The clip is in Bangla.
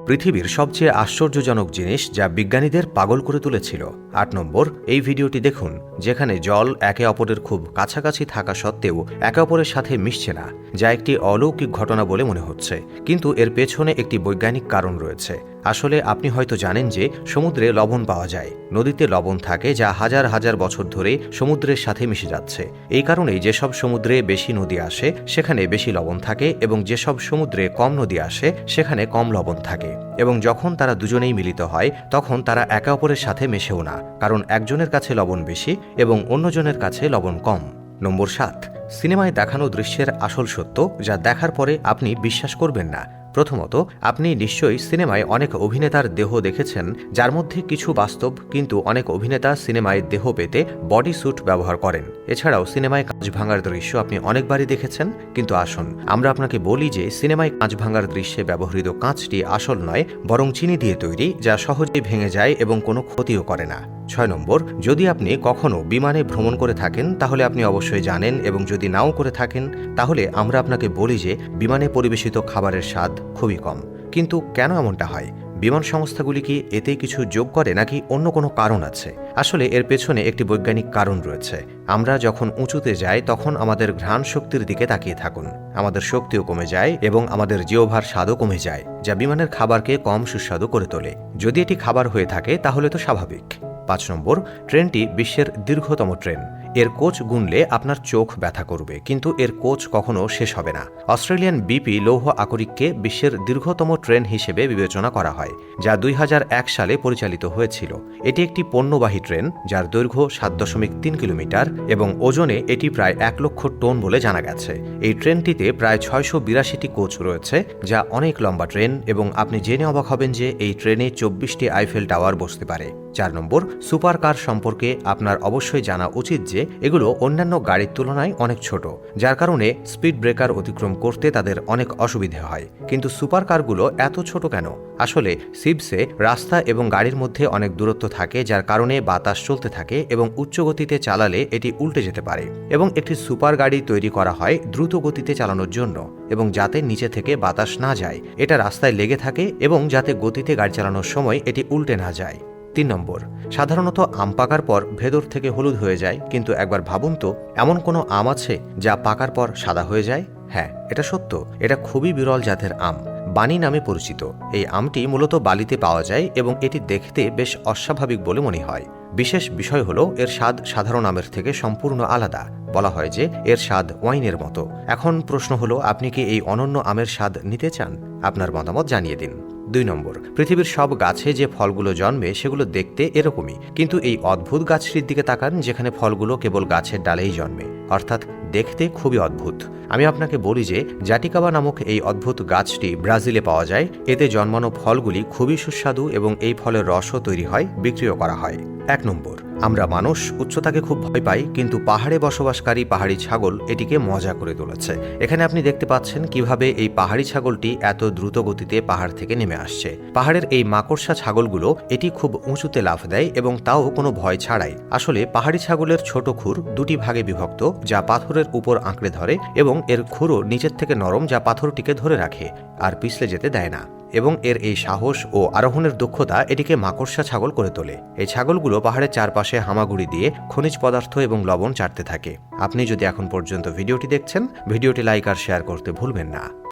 পৃথিবীর সবচেয়ে আশ্চর্যজনক জিনিস যা বিজ্ঞানীদের পাগল করে তুলেছিল। ৮ নম্বর, এই ভিডিওটি দেখুন যেখানে জল একে অপরের খুব কাছাকাছি থাকা সত্ত্বেও একে অপরের সাথে মিশছে না, যা একটি অলৌকিক ঘটনা বলে মনে হচ্ছে, কিন্তু এর পেছনে একটি বৈজ্ঞানিক কারণ রয়েছে। আসলে আপনি হয়তো জানেন যে সমুদ্রে লবণ পাওয়া যায়, নদীতে লবণ থাকে যা হাজার হাজার বছর ধরে সমুদ্রের সাথে মিশে যাচ্ছে। এই কারণেই যেসব সমুদ্রে বেশি নদী আসে সেখানে বেশি লবণ থাকে, এবং যেসব সমুদ্রে কম নদী আসে সেখানে কম লবণ থাকে। এবং যখন তারা দুজনেই মিলিত হয় তখন তারা একে অপরের সাথে মেশেও না, কারণ একজনের কাছে লবণ বেশি এবং অন্যজনের কাছে লবণ কম। নম্বর ৭, সিনেমায় দেখানো দৃশ্যের আসল সত্য যা দেখার পরে আপনি বিশ্বাস করবেন না। প্রথমত, আপনি নিশ্চয়ই সিনেমায় অনেক অভিনেতার দেহ দেখেছেন যার মধ্যে কিছু বাস্তব, কিন্তু অনেক অভিনেতা সিনেমায় দেহ পেতে বডি স্যুট ব্যবহার করেন। এছাড়াও সিনেমায় কাঁচ ভাঙার দৃশ্য আপনি অনেকবারই দেখেছেন, কিন্তু আসুন আমরা আপনাকে বলি যে সিনেমায় কাঁচ ভাঙার দৃশ্যে ব্যবহৃত কাঁচটি আসল নয়, বরং চিনি দিয়ে তৈরি, যা সহজেই ভেঙে যায় এবং কোনো ক্ষতিও করে না। ৬ নম্বর, যদি আপনি কখনো বিমানে ভ্রমণ করে থাকেন তাহলে আপনি অবশ্যই জানেন, এবং যদি নাও করে থাকেন তাহলে আমরা আপনাকে বলি যে বিমানে পরিবেশিত খাবারের স্বাদ খুবই কম। কিন্তু কেন এমনটা হয়? বিমান সংস্থাগুলি কি এতে কিছু যোগ করে নাকি অন্য কোনো কারণ আছে? আসলে এর পেছনে একটি বৈজ্ঞানিক কারণ রয়েছে। আমরা যখন উঁচুতে যাই তখন আমাদের ঘ্রাণ শক্তির দিকে তাকিয়ে থাকুন। আমাদের শক্তিও কমে যায় এবং আমাদের জিহ্বার স্বাদও কমে যায়, যা বিমানের খাবারকে কম সুস্বাদু করে তোলে। যদি এটি খাবার হয়ে থাকে তাহলে তো স্বাভাবিক। ৫ নম্বর, ট্রেনটি বিশ্বের দীর্ঘতম ট্রেন। এর কোচ গুনলে আপনার চোখ ব্যথা করবে, কিন্তু এর কোচ কখনো শেষ হবে না। অস্ট্রেলিয়ান BP লৌহ আকরিককে বিশ্বের দীর্ঘতম ট্রেন হিসেবে বিবেচনা করা হয়, যা ২০০১ সালে পরিচালিত হয়েছিল। এটি একটি পণ্যবাহী ট্রেন যার দৈর্ঘ্য ৭.৩ কিলোমিটার এবং ওজনে এটি প্রায় ১ লক্ষ টন বলে জানা গেছে। এই ট্রেনটিতে প্রায় ৬৮২টি কোচ রয়েছে, যা অনেক লম্বা ট্রেন, এবং আপনি জেনে অবাক হবেন যে এই ট্রেনে ২৪টি আইফেল টাওয়ার বসতে পারে। ৪ নম্বর, সুপার কার সম্পর্কে আপনার অবশ্যই জানা উচিত যে এগুলো অন্যান্য গাড়ির তুলনায় অনেক ছোট, যার কারণে স্পিড ব্রেকার অতিক্রম করতে তাদের অনেক অসুবিধা হয়। কিন্তু সুপার কারগুলো এত ছোট কেন? আসলে সিবসে রাস্তা এবং গাড়ির মধ্যে অনেক দূরত্ব থাকে, যার কারণে বাতাস চলতে থাকে এবং উচ্চ গতিতে চালালে এটি উল্টে যেতে পারে। এবং একটি সুপার গাড়ি তৈরি করা হয় দ্রুত গতিতে চালানোর জন্য, এবং যাতে নিচে থেকে বাতাস না যায়, এটা রাস্তায় লেগে থাকে, এবং যাতে গতিতে গাড়ি চালানোর সময় এটি উল্টে না যায়। ৩ নম্বর, সাধারণত আম পাকার পর ভেতর থেকে হলুদ হয়ে যায়, কিন্তু একবার ভাবুন তো, এমন কোনো আম আছে যা পাকার পর সাদা হয়ে যায়? হ্যাঁ, এটা সত্য। এটা খুবই বিরল জাতের আম, বানি নামে পরিচিত। এই আমটি মূলত বালিতে পাওয়া যায় এবং এটি দেখতে বেশ অস্বাভাবিক বলে মনে হয়। বিশেষ বিষয় হলো এর স্বাদ সাধারণ আমের থেকে সম্পূর্ণ আলাদা। বলা হয় যে এর স্বাদ ওয়াইনের মতো। এখন প্রশ্ন হলো, আপনি কি এই অনন্য আমের স্বাদ নিতে চান? আপনার মতামত জানিয়ে দিন। ২ নম্বর, পৃথিবীর সব গাছে যে ফলগুলো জন্মে সেগুলো দেখতে এরকমই, কিন্তু এই অদ্ভুত গাছটির দিকে তাকান যেখানে ফলগুলো কেবল গাছের ডালেই জন্মে, অর্থাৎ দেখতে খুবই অদ্ভুত। আমি আপনাকে বলি যে জাটিকাবা নামক এই অদ্ভুত গাছটি ব্রাজিলে পাওয়া যায়। এতে জন্মানো ফলগুলি খুবই সুস্বাদু এবং এই ফলের রসও তৈরি হয়, বিক্রিও করা হয়। ১ নম্বর, আমরা মানুষ উচ্চতাকে খুব ভয় পাই, কিন্তু পাহাড়ে বসবাসকারী পাহাড়ি ছাগল এটিকে মজা করে তুলেছে। এখানে আপনি দেখতে পাচ্ছেন কিভাবে এই পাহাড়ি ছাগলটি এত দ্রুত গতিতে পাহাড় থেকে নেমে আসছে। পাহাড়ের এই মাকড়সা ছাগলগুলো এটি খুব উঁচুতে লাফ দেয়, এবং তাও কোনো ভয় ছাড়াই। আসলে পাহাড়ি ছাগলের ছোট খুর ২টি ভাগে বিভক্ত, যা পাথরের উপর আঁকড়ে ধরে, এবং এর খুরও নিচের থেকে নরম, যা পাথরটিকে ধরে রাখে আর পিছলে যেতে দেয় না। এবং এর এই সাহস ও আরোহণের দক্ষতা এটিকে মাকড়সা ছাগল করে তোলে। এই ছাগলগুলো পাহাড়ের চারপাশে হামাগুড়ি দিয়ে খনিজ পদার্থ এবং লবণ চাটতে থাকে। আপনি যদি এখন পর্যন্ত ভিডিওটি দেখছেন, ভিডিওটি লাইক আর শেয়ার করতে ভুলবেন না।